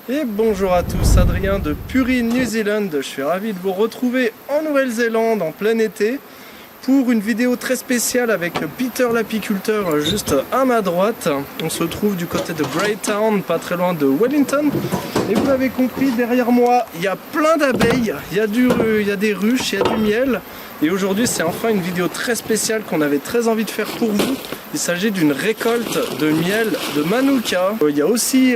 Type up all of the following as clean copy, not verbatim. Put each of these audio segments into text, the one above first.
Et bonjour à tous, Adrien de Puri New Zealand. Je suis ravi de vous retrouver en Nouvelle-Zélande en plein été pour une vidéo très spéciale avec Peter l'apiculteur juste à ma droite. On se trouve du côté de Greytown, pas très loin de Wellington. Et vous l'avez compris, derrière moi, il y a plein d'abeilles, il y a des ruches, il y a du miel. Et aujourd'hui, c'est enfin une vidéo très spéciale qu'on avait très envie de faire pour vous. Il s'agit d'une récolte de miel de Manuka. Il y a aussi,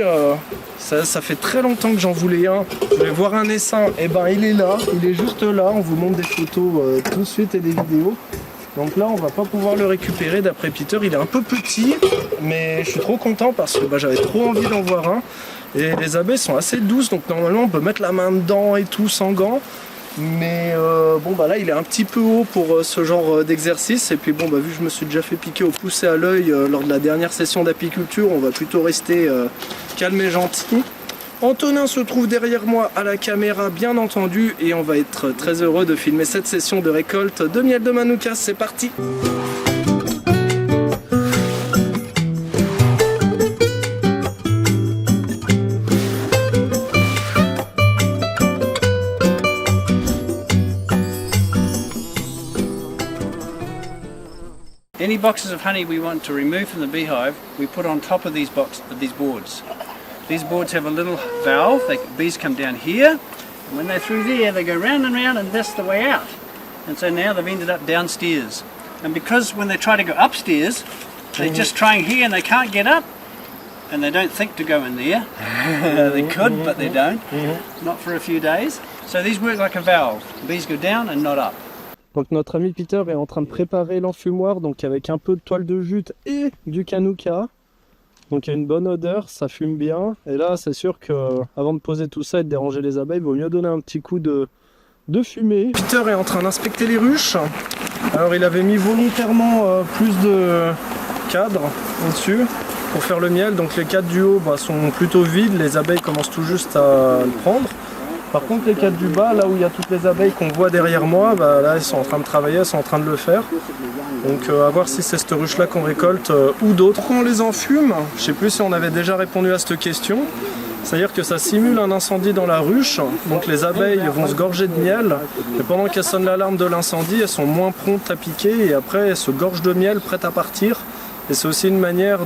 ça fait très longtemps que j'en voulais un. Je voulais voir un essaim, et ben il est là, il est juste là. On vous montre des photos tout de suite et des vidéos. Donc là, on va pas pouvoir le récupérer d'après Peter. Il est un peu petit, mais je suis trop content parce que j'avais trop envie d'en voir un. Et les abeilles sont assez douces, donc normalement on peut mettre la main dedans et tout sans gants. Mais là il est un petit peu haut pour ce genre d'exercice. Et puis vu que je me suis déjà fait piquer au pouce et à l'œil lors de la dernière session d'apiculture, on va plutôt rester calme et gentil. Antonin se trouve derrière moi à la caméra bien entendu, et on va être très heureux de filmer cette session de récolte de miel de Manuka. C'est parti! Any boxes of honey we want to remove from the beehive, we put on top of these boards. These boards have a little valve. Bees come down here, and when they're through there, they go round and that's the way out. And so now they've ended up downstairs. And because when they try to go upstairs, they're just trying here and they can't get up, and they don't think to go in there. They could, but they don't. Not for a few days. So these work like a valve. Bees go down and not up. Donc notre ami Peter est en train de préparer l'enfumoir, donc avec un peu de toile de jute et du Manuka. Donc il y a une bonne odeur, ça fume bien. Et là c'est sûr que avant de poser tout ça et de déranger les abeilles, il vaut mieux donner un petit coup de fumée. Peter est en train d'inspecter les ruches. Alors il avait mis volontairement plus de cadres au-dessus pour faire le miel. Donc les cadres du haut sont plutôt vides, les abeilles commencent tout juste à le prendre. Par contre les cadres du bas, là où il y a toutes les abeilles qu'on voit derrière moi, là elles sont en train de travailler, elles sont en train de le faire. Donc à voir si c'est cette ruche là qu'on récolte ou d'autres. Pourquoi on les enfume? Je sais plus si on avait déjà répondu à cette question. C'est-à-dire que ça simule un incendie dans la ruche, donc les abeilles vont se gorger de miel, et pendant qu'elles sonnent l'alarme de l'incendie, elles sont moins promptes à piquer, et après elles se gorgent de miel, prêtes à partir. Et c'est aussi une manière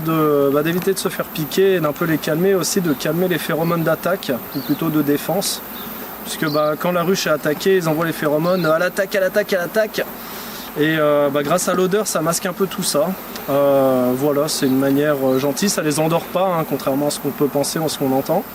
d'éviter de se faire piquer et d'un peu les calmer, aussi de calmer les phéromones d'attaque, ou plutôt de défense. Puisque quand la ruche est attaquée, ils envoient les phéromones à l'attaque, à l'attaque, à l'attaque. Et grâce à l'odeur, ça masque un peu tout ça. Voilà, c'est une manière gentille, ça les endort pas, contrairement à ce qu'on peut penser ou à ce qu'on entend.